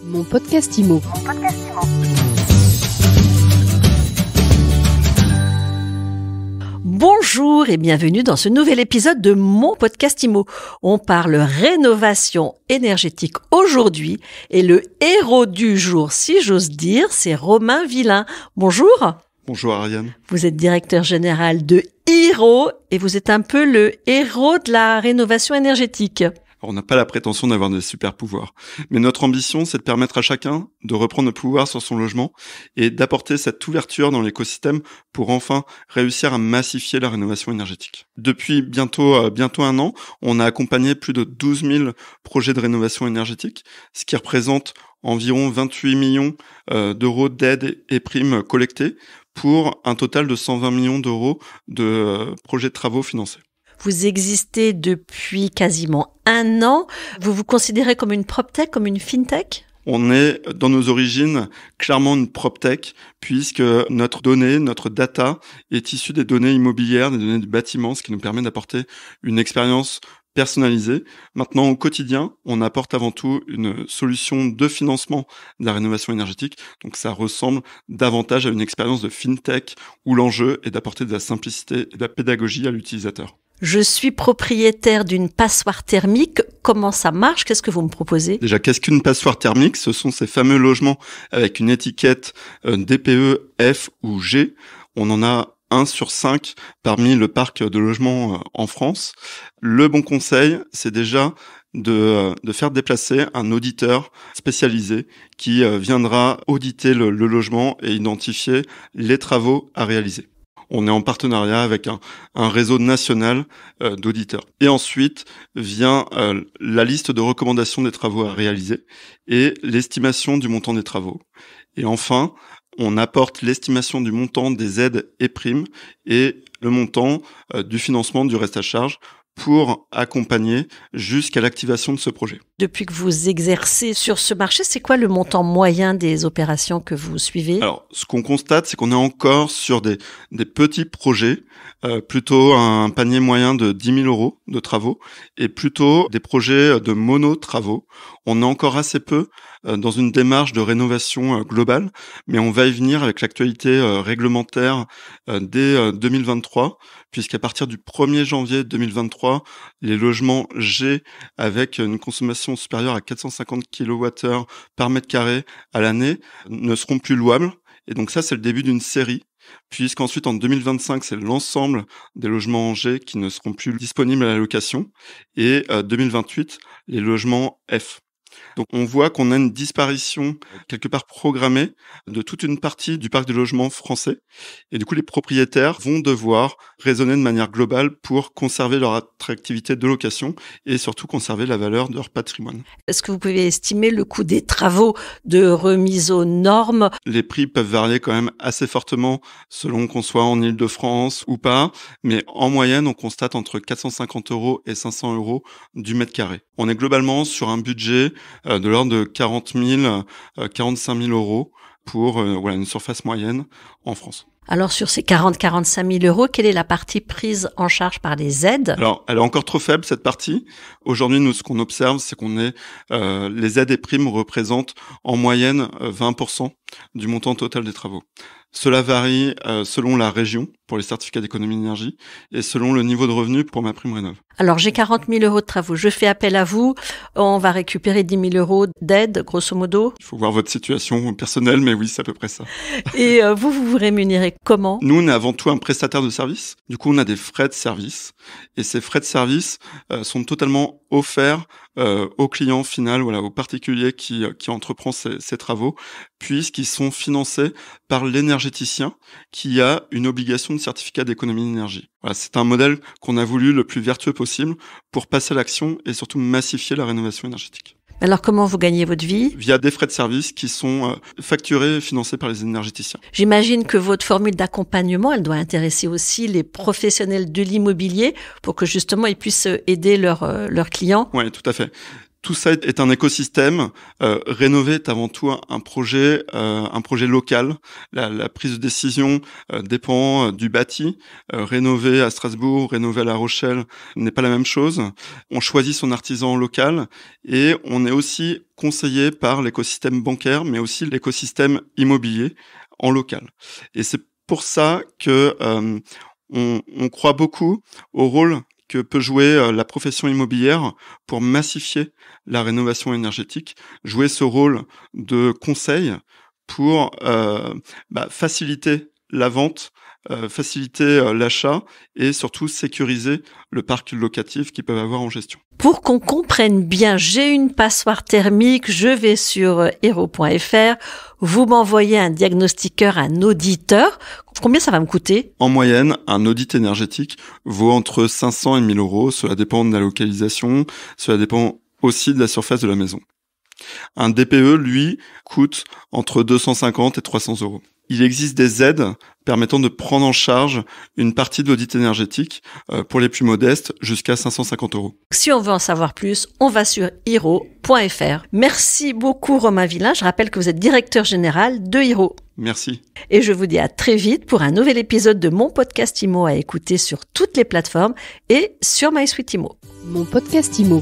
Mon podcast IMO. Bonjour et bienvenue dans ce nouvel épisode de mon podcast IMO. On parle rénovation énergétique aujourd'hui et le héros du jour, si j'ose dire, c'est Romain Villain. Bonjour. Bonjour Ariane. Vous êtes directeur général de Hero et vous êtes un peu le héros de la rénovation énergétique. On n'a pas la prétention d'avoir des super pouvoirs, mais notre ambition, c'est de permettre à chacun de reprendre le pouvoir sur son logement et d'apporter cette ouverture dans l'écosystème pour enfin réussir à massifier la rénovation énergétique. Depuis bientôt un an, on a accompagné plus de 12 000 projets de rénovation énergétique, ce qui représente environ 28 millions d'euros d'aides et primes collectées pour un total de 120 millions d'euros de projets de travaux financés. Vous existez depuis quasiment un an. Vous vous considérez comme une PropTech, comme une FinTech ? On est, dans nos origines, clairement une PropTech, puisque notre donnée, notre data, est issue des données immobilières, des données du bâtiment, ce qui nous permet d'apporter une expérience personnalisée. Maintenant, au quotidien, on apporte avant tout une solution de financement de la rénovation énergétique. Donc, ça ressemble davantage à une expérience de FinTech, où l'enjeu est d'apporter de la simplicité et de la pédagogie à l'utilisateur. Je suis propriétaire d'une passoire thermique. Comment ça marche ? Qu'est-ce que vous me proposez ? Déjà, qu'est-ce qu'une passoire thermique ? Ce sont ces fameux logements avec une étiquette DPE, F ou G. On en a 1 sur 5 parmi le parc de logements en France. Le bon conseil, c'est déjà de faire déplacer un auditeur spécialisé qui viendra auditer le logement et identifier les travaux à réaliser. On est en partenariat avec un réseau national d'auditeurs. Et ensuite vient la liste de recommandations des travaux à réaliser et l'estimation du montant des travaux. Et enfin, on apporte l'estimation du montant des aides et primes et le montant du financement du reste à charge pour accompagner jusqu'à l'activation de ce projet. Depuis que vous exercez sur ce marché, c'est quoi le montant moyen des opérations que vous suivez ? Alors, ce qu'on constate, c'est qu'on est encore sur des petits projets, plutôt un panier moyen de 10 000 euros de travaux, et plutôt des projets de mono-travaux. On est encore assez peu dans une démarche de rénovation globale, mais on va y venir avec l'actualité réglementaire dès 2023, puisqu'à partir du 1er janvier 2023, les logements G avec une consommation supérieure à 450 kWh par mètre carré à l'année ne seront plus louables. Et donc ça, c'est le début d'une série, puisqu'ensuite en 2025, c'est l'ensemble des logements en G qui ne seront plus disponibles à la location. Et 2028, les logements F. Donc on voit qu'on a une disparition quelque part programmée de toute une partie du parc de logements français. Et du coup, les propriétaires vont devoir raisonner de manière globale pour conserver leur attractivité de location et surtout conserver la valeur de leur patrimoine. Est-ce que vous pouvez estimer le coût des travaux de remise aux normes ? Les prix peuvent varier quand même assez fortement selon qu'on soit en Île-de-France ou pas. Mais en moyenne, on constate entre 450 € et 500 € du mètre carré. On est globalement sur un budget de l'ordre de 40 000, 45 000 € pour une surface moyenne en France. Alors sur ces 40-45 000 €, quelle est la partie prise en charge par les aides ? Alors, elle est encore trop faible cette partie. Aujourd'hui, nous, ce qu'on observe, c'est les aides et primes représentent en moyenne 20% du montant total des travaux. Cela varie selon la région pour les certificats d'économie d'énergie et selon le niveau de revenu pour ma prime rénov. Alors j'ai 40 000 € de travaux, je fais appel à vous, on va récupérer 10 000 € d'aide, grosso modo. Il faut voir votre situation personnelle, mais oui, c'est à peu près ça. Et vous rémunérez comment ? Nous, on est avant tout un prestataire de service. Du coup, on a des frais de service. Et ces frais de service sont totalement offerts au client final, au particulier qui entreprend ces travaux, puisqu'ils sont financés par l'énergéticien qui a une obligation de certificat d'économie d'énergie. Voilà, c'est un modèle qu'on a voulu le plus vertueux possible pour passer à l'action et surtout massifier la rénovation énergétique. Alors comment vous gagnez votre vie ? Via des frais de service qui sont facturés et financés par les énergéticiens. J'imagine que votre formule d'accompagnement, elle doit intéresser aussi les professionnels de l'immobilier pour que justement ils puissent aider leurs clients. Oui, tout à fait. Tout ça est un écosystème. Rénover est avant tout un projet local. La prise de décision dépend du bâti. Rénover à Strasbourg, rénover à La Rochelle n'est pas la même chose. On choisit son artisan local et on est aussi conseillé par l'écosystème bancaire, mais aussi l'écosystème immobilier en local. Et c'est pour ça que on croit beaucoup au rôle que peut jouer la profession immobilière pour massifier la rénovation énergétique, jouer ce rôle de conseil pour faciliter la vente, faciliter l'achat et surtout sécuriser le parc locatif qu'ils peuvent avoir en gestion. Pour qu'on comprenne bien, j'ai une passoire thermique, je vais sur hero.fr, vous m'envoyez un diagnostiqueur, un auditeur. Combien ça va me coûter ? En moyenne, un audit énergétique vaut entre 500 et 1000 euros. Cela dépend de la localisation, cela dépend aussi de la surface de la maison. Un DPE, lui, coûte entre 250 et 300 euros. Il existe des aides permettant de prendre en charge une partie de l'audit énergétique pour les plus modestes jusqu'à 550 euros. Si on veut en savoir plus, on va sur hero.fr. Merci beaucoup Romain Villain. Je rappelle que vous êtes directeur général de Hero. Merci. Et je vous dis à très vite pour un nouvel épisode de Mon Podcast Immo à écouter sur toutes les plateformes et sur MySuite Immo. Mon Podcast Immo.